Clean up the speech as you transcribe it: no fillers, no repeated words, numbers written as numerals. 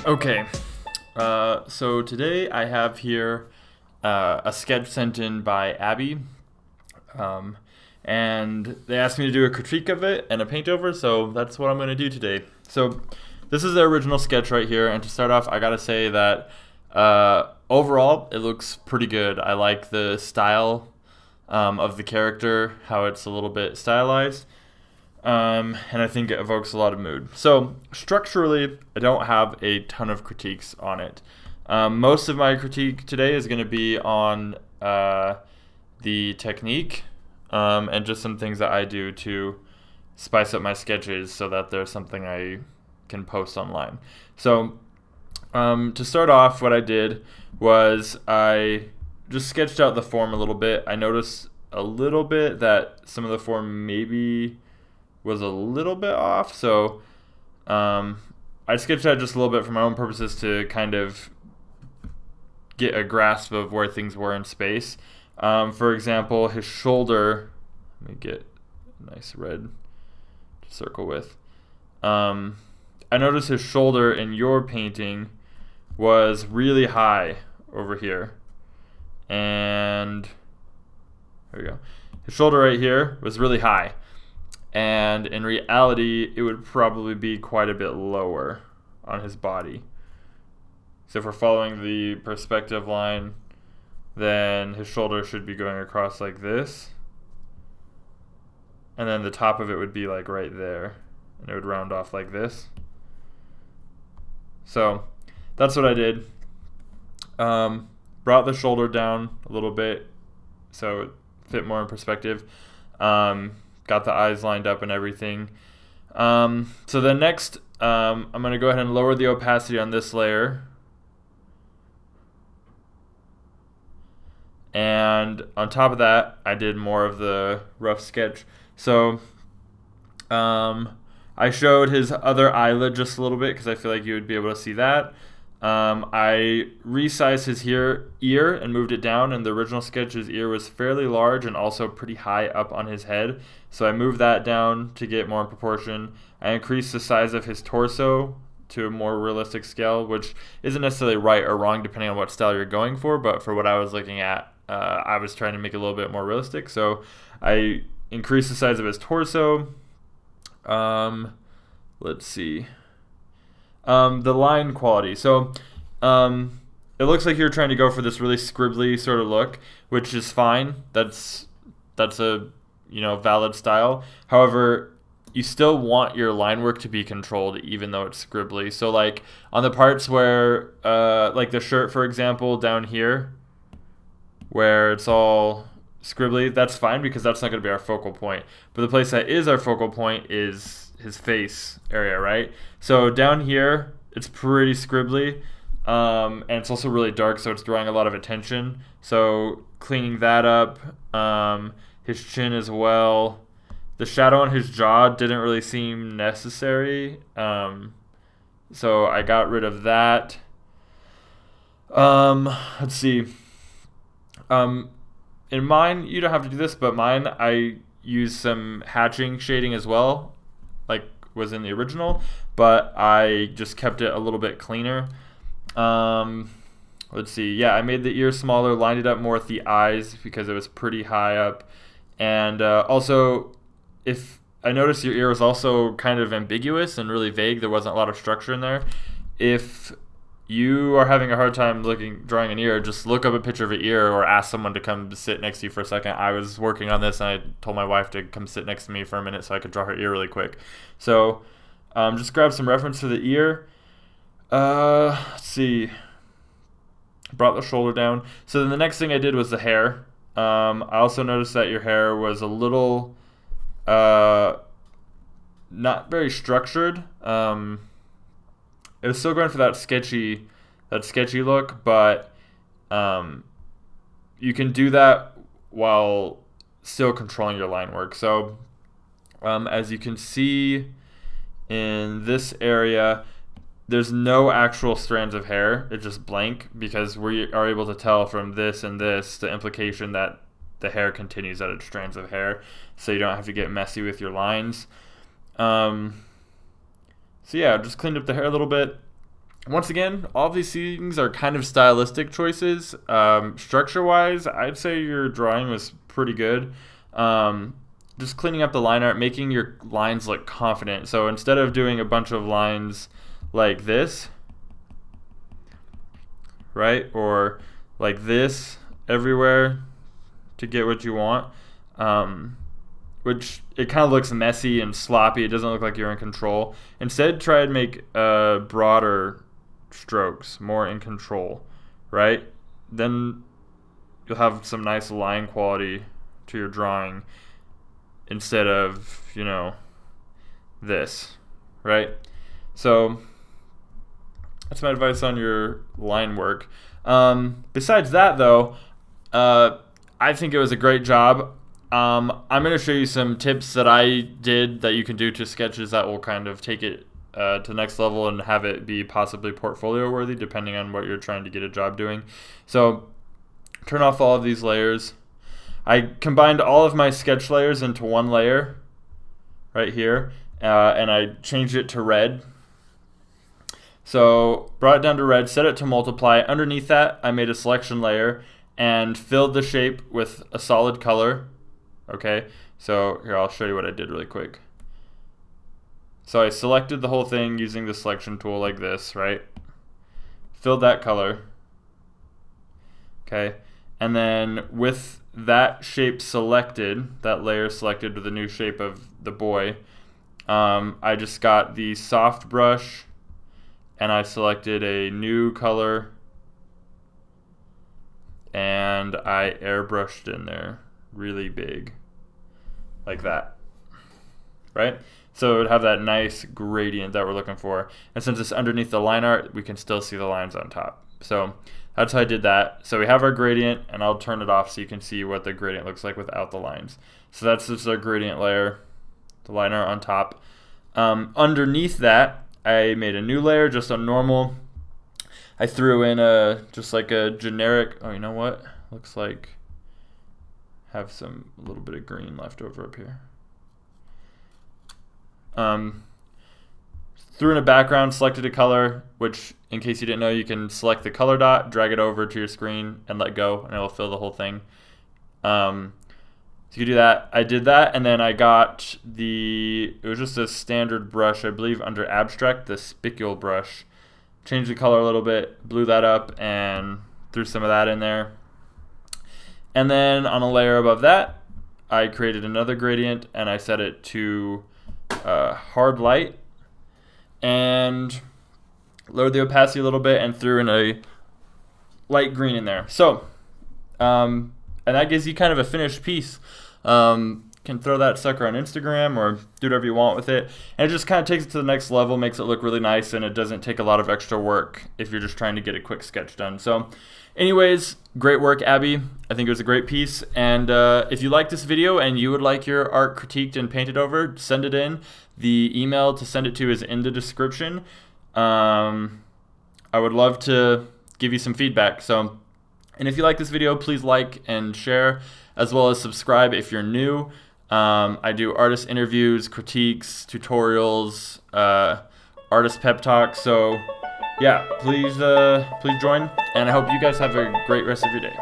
Okay, so today I have here a sketch sent in by Aby, um, and they asked me to do a critique of it and a paintover, so that's what I'm going to do today. So this is the original sketch right here, and to start off, I gotta say that overall it looks pretty good. I like the style of the character, how it's a little bit stylized. And I think it evokes a lot of mood. So structurally, I don't have a ton of critiques on it. Most of my critique today is going to be on the technique and just some things that I do to spice up my sketches so that there's something I can post online. So to start off, what I did was I just sketched out the form a little bit. I noticed a little bit that some of the form maybe was a little bit off, so I sketched out just a little bit for my own purposes to kind of get a grasp of where things were in space. For example, his shoulder, let me get a nice red to circle with. I noticed his shoulder in your painting was really high over here, and there we go. His shoulder right here was really high. And in reality, it would probably be quite a bit lower on his body. So if we're following the perspective line, then his shoulder should be going across like this. And then the top of it would be like right there. And it would round off like this. So that's what I did. Brought the shoulder down a little bit so it fit more in perspective. Got the eyes lined up and everything. So then next, I'm going to go ahead and lower the opacity on this layer. And on top of that, I did more of the rough sketch. So I showed his other eyelid just a little bit because I feel like you would be able to see that. I resized his ear and moved it down. In the original sketch, his ear was fairly large and also pretty high up on his head. So I moved that down to get more in proportion. I increased the size of his torso to a more realistic scale, which isn't necessarily right or wrong depending on what style you're going for, but for what I was looking at, I was trying to make it a little bit more realistic. So I increased the size of his torso. Let's see. The line quality. So it looks like you're trying to go for this really scribbly sort of look, which is fine. That's a valid style. However, you still want your line work to be controlled even though it's scribbly. So like on the parts where like the shirt, for example, down here where it's all scribbly, that's fine because that's not going to be our focal point. But the place that is our focal point is his face area, right? So down here, it's pretty scribbly, and it's also really dark, so it's drawing a lot of attention. So cleaning that up, his chin as well. The shadow on his jaw didn't really seem necessary, so I got rid of that. Let's see. In mine, you don't have to do this, but mine, I use some hatching shading as well, like was in the original, but I just kept it a little bit cleaner. Let's see. Yeah, I made the ear smaller, lined it up more with the eyes because it was pretty high up. And also, if I noticed your ear was also kind of ambiguous and really vague, there wasn't a lot of structure in there. If you are having a hard time drawing an ear, just look up a picture of an ear or ask someone to come sit next to you for a second. I was working on this and I told my wife to come sit next to me for a minute so I could draw her ear really quick. So just grab some reference for the ear. Let's see. Brought the shoulder down. So then the next thing I did was the hair. I also noticed that your hair was a little not very structured. It was still going for that sketchy look, but you can do that while still controlling your line work. So as you can see in this area, there's no actual strands of hair. It's just blank because we are able to tell from this and this the implication that the hair continues at its strands of hair, so you don't have to get messy with your lines. So yeah, just cleaned up the hair a little bit. once again, all of these things are kind of stylistic choices. Structure-wise, I'd say your drawing was pretty good. Just cleaning up the line art, making your lines look confident. So instead of doing a bunch of lines like this, right, or like this everywhere to get what you want, which it kind of looks messy and sloppy. It doesn't look like you're in control. Instead, try and make broader strokes, more in control, right? Then you'll have some nice line quality to your drawing instead of, you know, this, right? So that's my advice on your line work. Besides that, though, I think it was a great job. I'm going to show you some tips that I did that you can do to sketches that will kind of take it to the next level and have it be possibly portfolio worthy depending on what you're trying to get a job doing. So turn off all of these layers. I combined all of my sketch layers into one layer right here, and I changed it to red. So brought it down to red, set it to multiply. Underneath that, I made a selection layer and filled the shape with a solid color. Okay, so here, I'll show you what I did really quick. So I selected the whole thing using the selection tool like this, right? Filled that color. Okay, and then with that shape selected, that layer selected with the new shape of the boy, I just got the soft brush and I selected a new color and I airbrushed in there really big like that, right? So it would have that nice gradient that we're looking for. And since it's underneath the line art, we can still see the lines on top. So that's how I did that. So we have our gradient, and I'll turn it off so you can see what the gradient looks like without the lines. So that's just our gradient layer, the line art on top. Underneath that, I made a new layer, just a normal. I threw in just like a generic, oh, you know what? Looks like have a little bit of green left over up here. Threw in a background, selected a color, which in case you didn't know, you can select the color dot, drag it over to your screen and let go, and it'll fill the whole thing. So you do that. I did that, and then I got it was just a standard brush, I believe under abstract, the spicule brush. Changed the color a little bit, blew that up, and threw some of that in there. And then on a layer above that, I created another gradient, and I set it to hard light, and lowered the opacity a little bit, and threw in a light green in there. So, and that gives you kind of a finished piece. Can throw that sucker on Instagram or do whatever you want with it. And it just kind of takes it to the next level, makes it look really nice, and it doesn't take a lot of extra work if you're just trying to get a quick sketch done. So anyways, great work, Abby. I think it was a great piece. And if you like this video and you would like your art critiqued and painted over, send it in. The email to send it to is in the description. I would love to give you some feedback. So, and if you like this video, please like and share, as well as subscribe if you're new. I do artist interviews, critiques, tutorials, artist pep talks. So yeah, please join, and I hope you guys have a great rest of your day.